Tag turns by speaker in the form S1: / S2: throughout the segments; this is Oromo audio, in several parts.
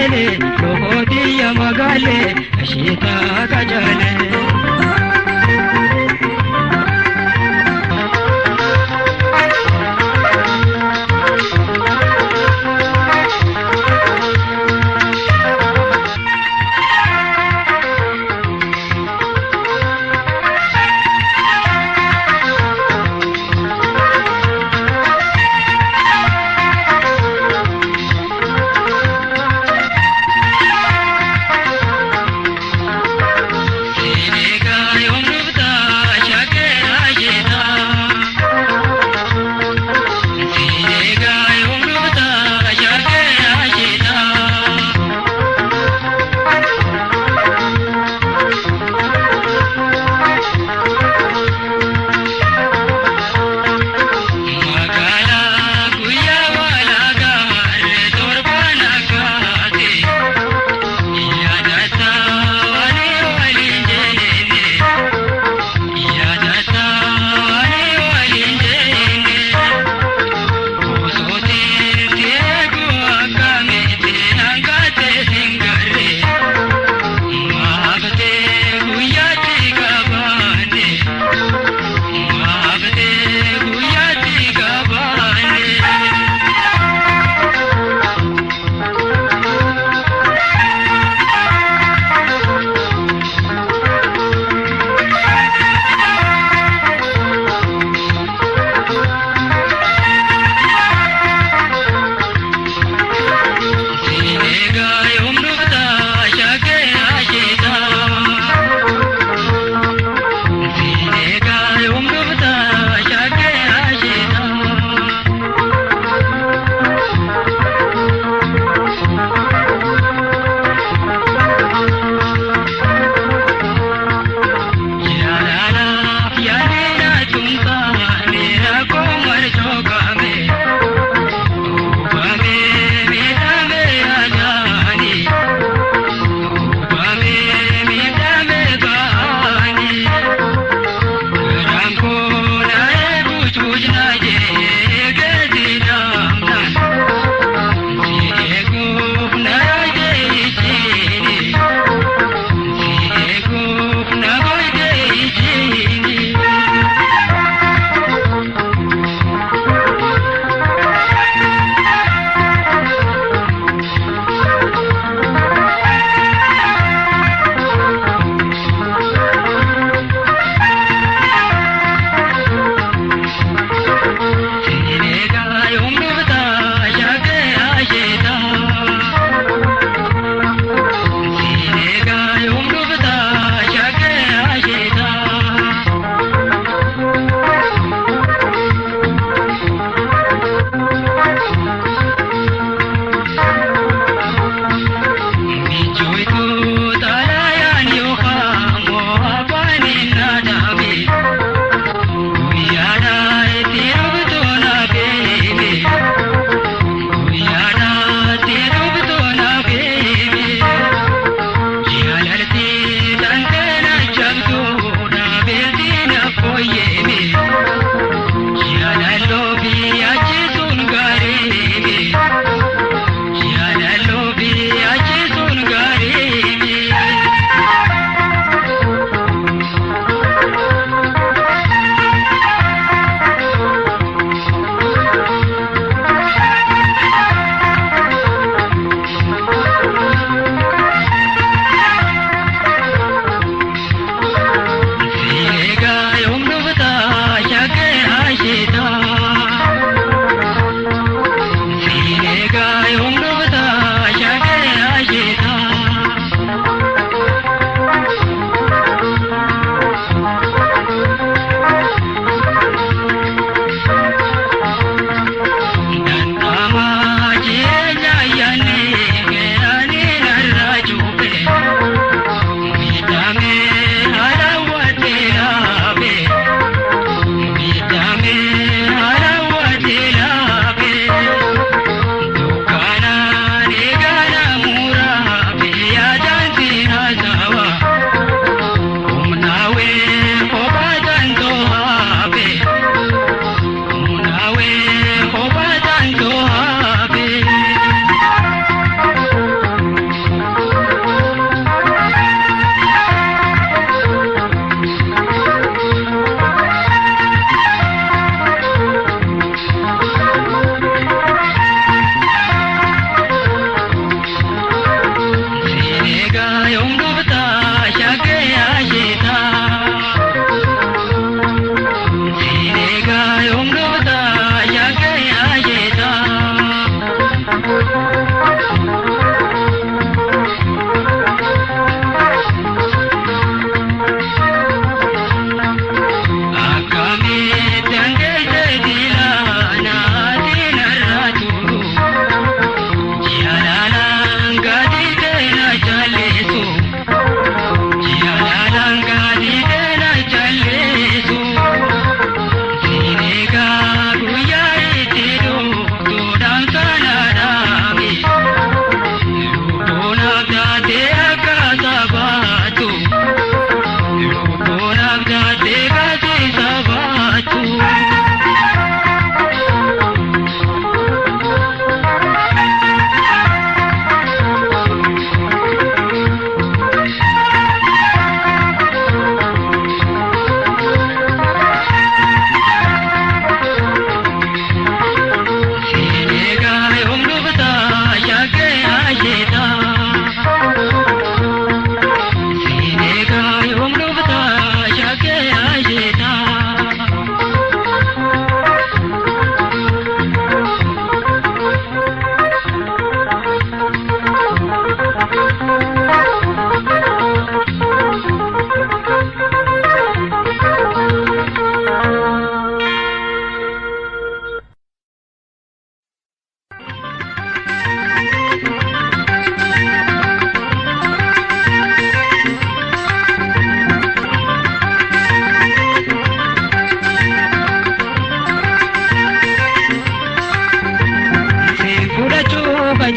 S1: Magale, Lohoti ya Magale, Ashita Kajale.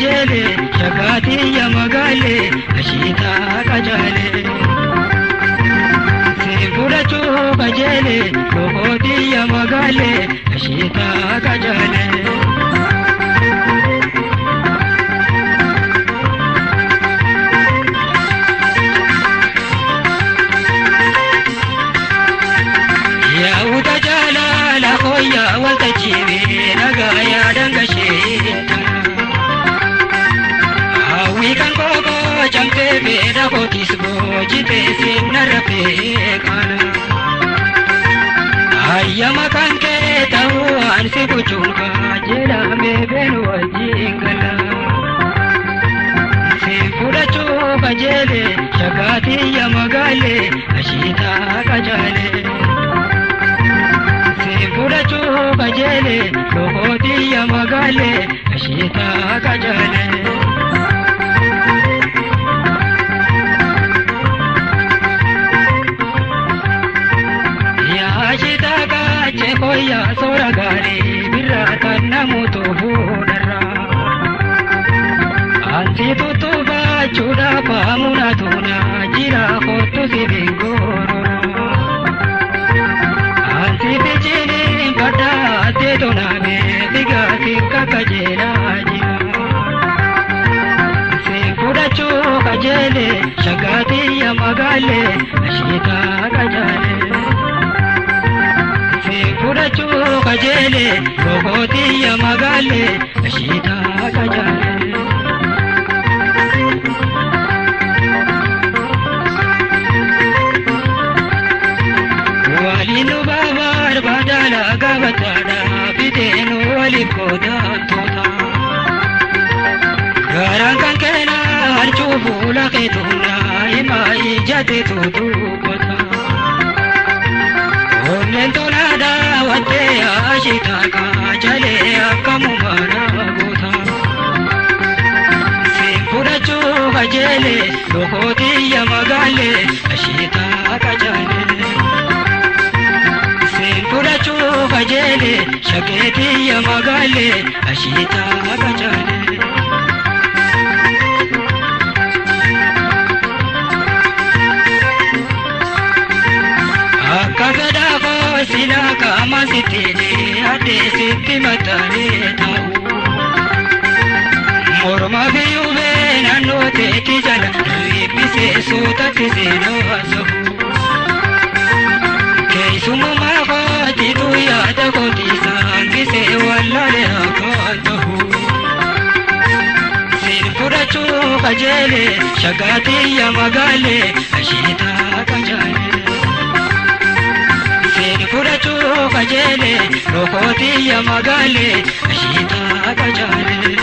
S1: kajele shagati ya magale ashita kajale Sifurachu kajele lohoti ya magale ashita kajale Koya walta chibi nagaya dangashinta Hawi kan koko chamte beda kotisbo jite sinarape kana Ayyama kanke tahu ansi kuchunka jela me benu wajingala Sifurachu kajele shagati ya magale ashita kajale Sifurachu kajele lohoti ya magale ashita kajale Ya ashita kache koya soragari birata namutu hunara Ansi tutuba chuda pamuna tuna jira hotu sibingoro Ansi pichini bada te doname diga sikka kajela jira Sifurachu kajele shagati ya magale ashita kajale Sifurachu kajele lohoti ya magale ashita kajale Walinu babar badala gabatada bidenu walikoda tota Garangan kena harchu bula ketuna ima ijate tutu kota Omnen tonada wate ashita ka jale akamu maragota Sifurachu kajele lohoti ya magale ashita kajale Sifurachu kajele shageti ya magale ashita kajale Akagada ko sila kama sitini ate siti matane tau Morma biyube nano te kijala ripise suta tisino asahu Keisumu mako titu yada koti sangise wallale akantahu Sifurachu kajele shagati ya magale ashita kajale Sifurachu kajele lohoti ya magale ashita kajale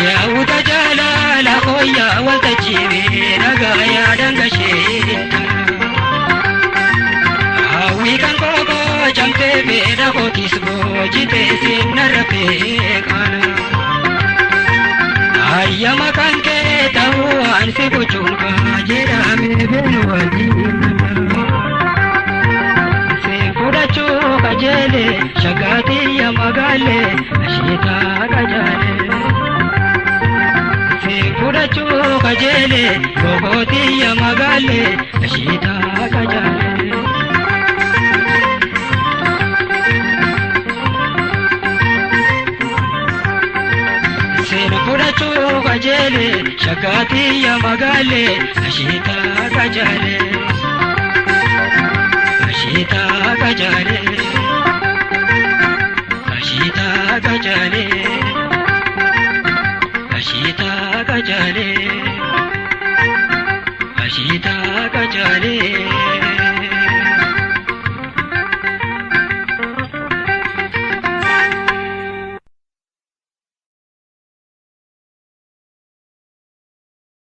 S1: Ya utajala la koya walta chibi nagaya dangashinta Hawi kan koko chamte beda kotisbo jite sinarape kana Ayyama kanke tahu ansi kuchunka jera me benu wajingala Sifurachu kajele shagati ya magale ashita kajale Sifurachu kajele lohoti ya magale ashita kajale Sifurachu kajele shagati ya magale ashita kajale ashita kajale ashita kajale ashita kajale ashita kajale